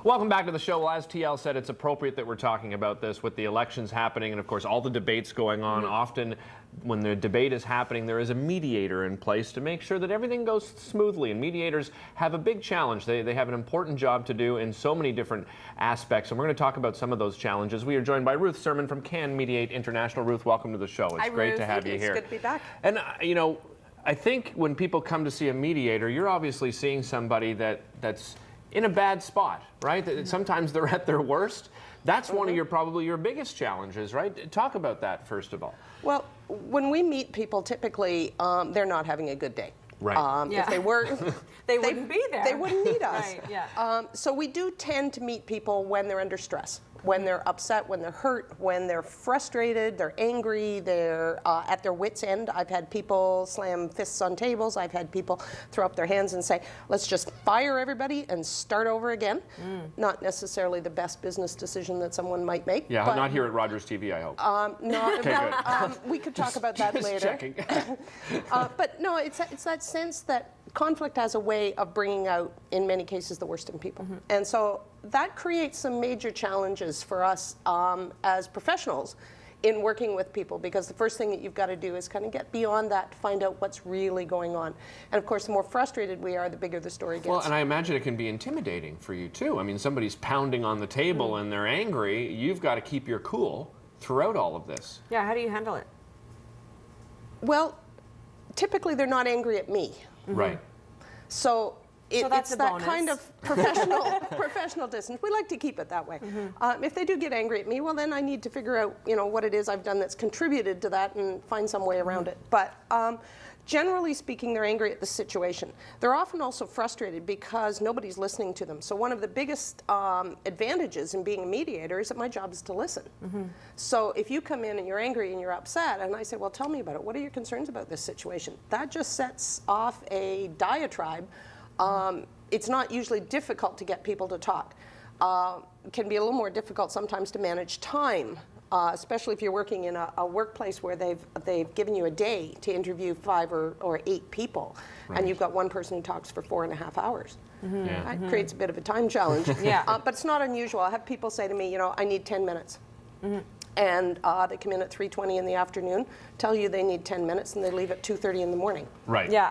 Welcome back to the show. Well, as TL said, it's appropriate that we're talking about this with the elections happening and, of course, all the debates going on. Often when the debate is happening, there is a mediator in place to make sure that everything goes smoothly. And mediators have a big challenge. They have an important job to do in so many different aspects. And we're going to talk about some of those challenges. We are joined by Ruth Sermon from Can Mediate International. Ruth, welcome to the show. It's great to have you here. It's good to be back. And, you know, I think when people come to see a mediator, you're obviously seeing somebody that's in a bad spot, right? Sometimes they're at their worst. That's one of probably your biggest challenges, right? Talk about that first of all. Well, when we meet people, typically they're not having a good day. Right. If they were, they wouldn't be there. They wouldn't need us. Right, yeah. So we do tend to meet people when they're under stress, when they're upset, when they're hurt, when they're frustrated, they're angry, they're at their wits' end. I've had people slam fists on tables. I've had people throw up their hands and say, let's just fire everybody and start over again. Not necessarily the best business decision that someone might make. Yeah, not here at Rogers TV, I hope. No, okay, well, we could talk about that just later. Checking. But no, it's that sense that conflict has a way of bringing out, in many cases, the worst in people. And so that creates some major challenges for us as professionals in working with people, because the first thing that you've got to do is kind of get beyond that to find out what's really going on. And of course, the more frustrated we are, the bigger the story gets. Well, and I imagine it can be intimidating for you too. I mean, somebody's pounding on the table and they're angry. You've got to keep your cool throughout all of this. Yeah, how do you handle it? Well, typically they're not angry at me. Right. So that's it's a that bonus. kind of professional distance. We like to keep it that way. If they do get angry at me, well, then I need to figure out, what it is I've done that's contributed to that and find some way around it. But generally speaking, they're angry at the situation. They're often also frustrated because nobody's listening to them. So one of the biggest advantages in being a mediator is that my job is to listen. So if you come in and you're angry and you're upset, and I say, well, tell me about it. What are your concerns about this situation? That just sets off a diatribe. It's not usually difficult to get people to talk. It can be a little more difficult sometimes to manage time. Especially if you're working in a workplace where they've given you a day to interview 5 or 8 people, and you've got one person who talks for 4.5 hours. That creates a bit of a time challenge. But it's not unusual. I have people say to me, I need 10 minutes. And they come in at 3:20 in the afternoon, tell you they need 10 minutes, and they leave at 2:30 in the morning. Right. Yeah.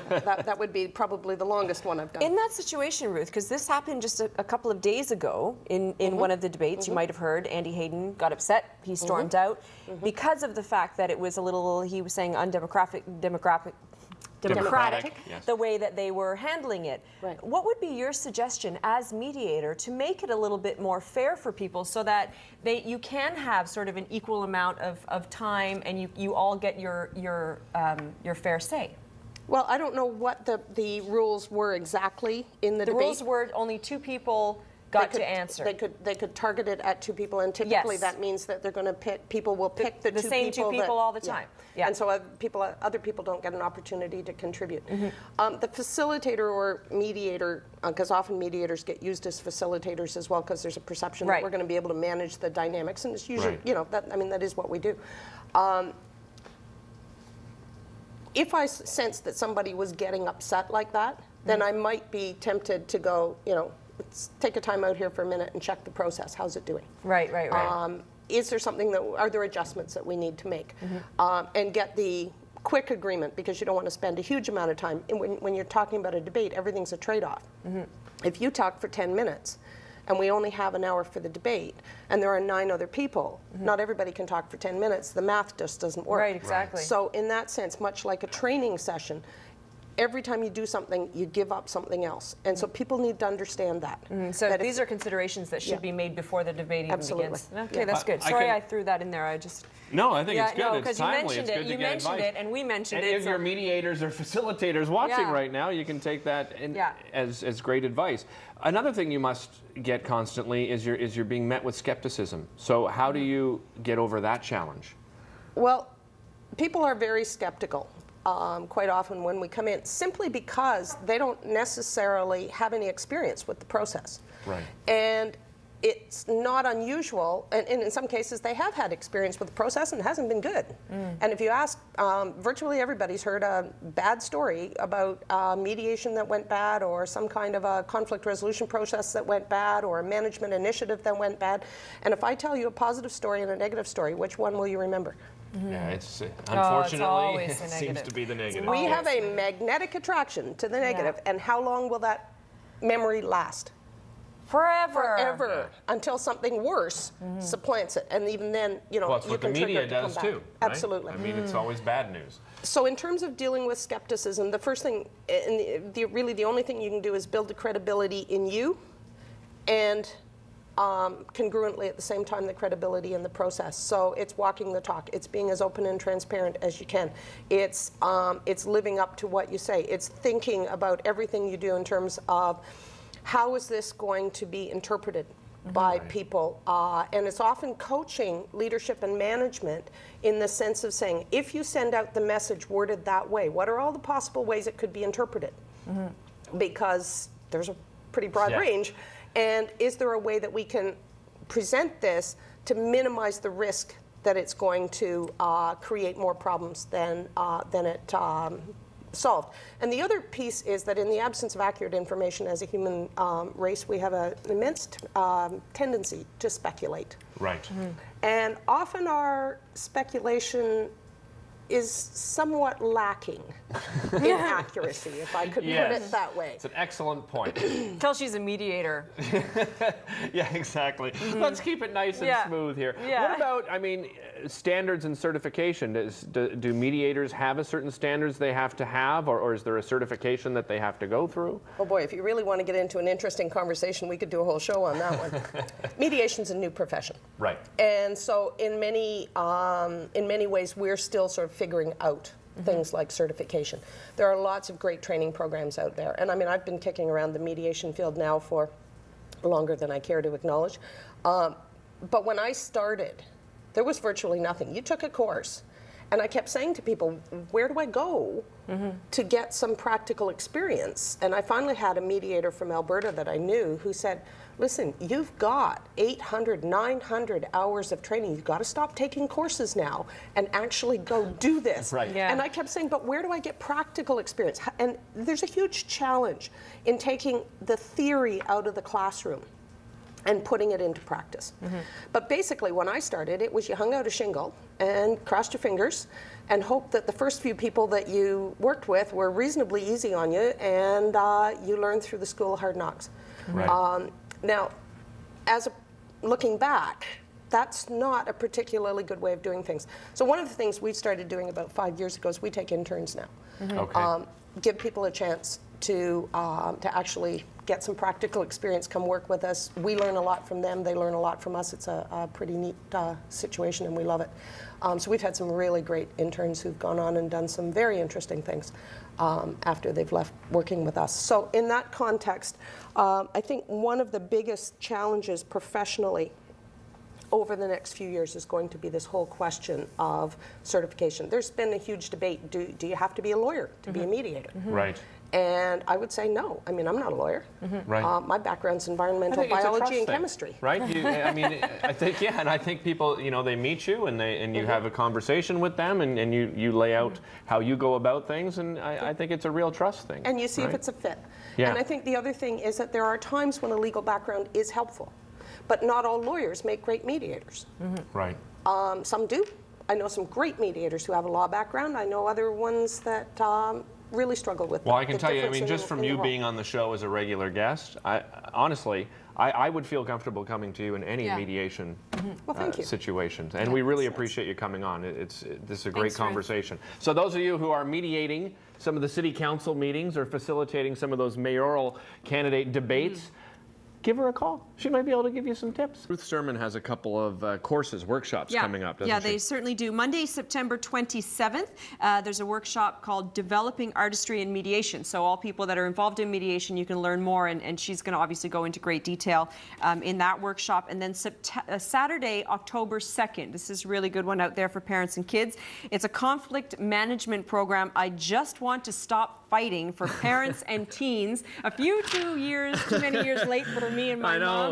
That would be probably the longest one I've done. In that situation, Ruth, because this happened just a couple of days ago in one of the debates, you might have heard Andy Hayden got upset. He stormed out because of the fact that it was a little, he was saying, undemocratic, yes. the way that they were handling it. Right. What would be your suggestion as mediator to make it a little bit more fair for people so that you can have sort of an equal amount of time and you all get your fair say? Well, I don't know what the rules were exactly in the debate. The rules were only 2 people got to answer. They could target it at 2 people, and typically that means that they're going to pick. People will pick the same 2 people all the time. Yeah. And so other people don't get an opportunity to contribute. The facilitator or mediator, because often mediators get used as facilitators as well, because there's a perception that we're going to be able to manage the dynamics, and it's usually that is what we do. If I sense that somebody was getting upset like that, then I might be tempted to go, let's take a time out here for a minute and check the process. How's it doing? Right. Is there something are there adjustments that we need to make? And get the quick agreement, because you don't want to spend a huge amount of time. And when you're talking about a debate, everything's a trade-off. If you talk for 10 minutes, and we only have an hour for the debate, and there are 9 other people, not everybody can talk for 10 minutes. The math just doesn't work. Right, exactly. So in that sense, much like a training session, every time you do something, you give up something else. And so people need to understand that. So that these are considerations that should be made before the debate even begins. Okay, Yeah. that's good. Sorry I threw that in there. No, I think it's good. No, it's because you timely. mentioned it's it. good You to get mentioned advice. it, and we mentioned and it. if your mediators or facilitators watching right now, you can take that as great advice. Another thing you must get constantly is you're being met with skepticism. So how do you get over that challenge? Well, people are very skeptical. Quite often when we come in, simply because they don't necessarily have any experience with the process. Right. And it's not unusual, and in some cases they have had experience with the process and it hasn't been good. And if you ask, virtually everybody's heard a bad story about mediation that went bad, or some kind of a conflict resolution process that went bad, or a management initiative that went bad. And if I tell you a positive story and a negative story, which one will you remember? Yeah, it's unfortunately always the it seems negative. to be the negative. We have a magnetic attraction to the negative, and how long will that memory last? Forever, until something worse supplants it, and even then, you know, Well, that's you what the can trigger media it to come does back. too. Right? Absolutely. I mean, it's always bad news. So in terms of dealing with skepticism, the first thing, and really the only thing you can do is build the credibility in you, and congruently at the same time the credibility in the process. So it's walking the talk. It's being as open and transparent as you can. It's living up to what you say. It's thinking about everything you do in terms of how is this going to be interpreted by people, and it's often coaching leadership and management in the sense of saying, if you send out the message worded that way, what are all the possible ways it could be interpreted? Because there's a pretty broad range, and is there a way that we can present this to minimize the risk that it's going to create more problems than it solved. And the other piece is that in the absence of accurate information as a human race, we have an immense tendency to speculate. Right. And often our speculation is somewhat lacking in accuracy, if I could put it that way. It's an excellent point. Tell she's a mediator. Yeah, exactly. Let's keep it nice and smooth here. What about, I mean, standards and certification? Do mediators have a certain standards they have to have, or is there a certification that they have to go through? Oh boy, if you really want to get into an interesting conversation, we could do a whole show on that one. Mediation's a new profession. Right. And so in many ways, we're still sort of figuring out things like certification. There are lots of great training programs out there. And I mean, I've been kicking around the mediation field now for longer than I care to acknowledge. But when I started, there was virtually nothing. You took a course. And I kept saying to people, where do I go to get some practical experience? And I finally had a mediator from Alberta that I knew who said, listen, you've got 800, 900 hours of training. You've got to stop taking courses now and actually go do this. Right. Yeah. And I kept saying, but where do I get practical experience? And there's a huge challenge in taking the theory out of the classroom and putting it into practice. But basically, when I started, it was you hung out a shingle and crossed your fingers and hoped that the first few people that you worked with were reasonably easy on you, and you learned through the school of hard knocks. Right. Now, looking back, that's not a particularly good way of doing things. So one of the things we started doing about 5 years ago is we take interns now. Okay. Give people a chance to actually get some practical experience, come work with us. We learn a lot from them, they learn a lot from us. It's a pretty neat situation, and we love it. So we've had some really great interns who've gone on and done some very interesting things after they've left working with us. So in that context, I think one of the biggest challenges professionally over the next few years is going to be this whole question of certification. There's been a huge debate. Do you have to be a lawyer to be a mediator? Right. And I would say no. I mean, I'm not a lawyer. Right. My background's environmental biology and chemistry. Right? I mean, I think, and I think people, they meet you and you have a conversation with them, and you lay out how you go about things, and I think it's a real trust thing. And you see if it's a fit. Yeah. And I think the other thing is that there are times when a legal background is helpful, but not all lawyers make great mediators. Right. Some do. I know some great mediators who have a law background. I know other ones that really struggle with Well, I can tell you, I difference mean, just in from the you role. being on the show as a regular guest, honestly, I would feel comfortable coming to you in any mediation Well, thank you. situations. And we really appreciate you coming on. This is a great Thanks, Ruth. conversation. So those of you who are mediating some of the city council meetings or facilitating some of those mayoral candidate debates, give her a call. She might be able to give you some tips. Ruth Sermon has a couple of courses, workshops coming up, doesn't she? They certainly do. Monday, September 27th, there's a workshop called Developing Artistry in Mediation. So all people that are involved in mediation, you can learn more, and she's going to obviously go into great detail in that workshop. And then Saturday, October 2nd, this is a really good one out there for parents and kids. It's a conflict management program. I just want to stop fighting for parents and teens. A few too many years late for me and my I know. mom.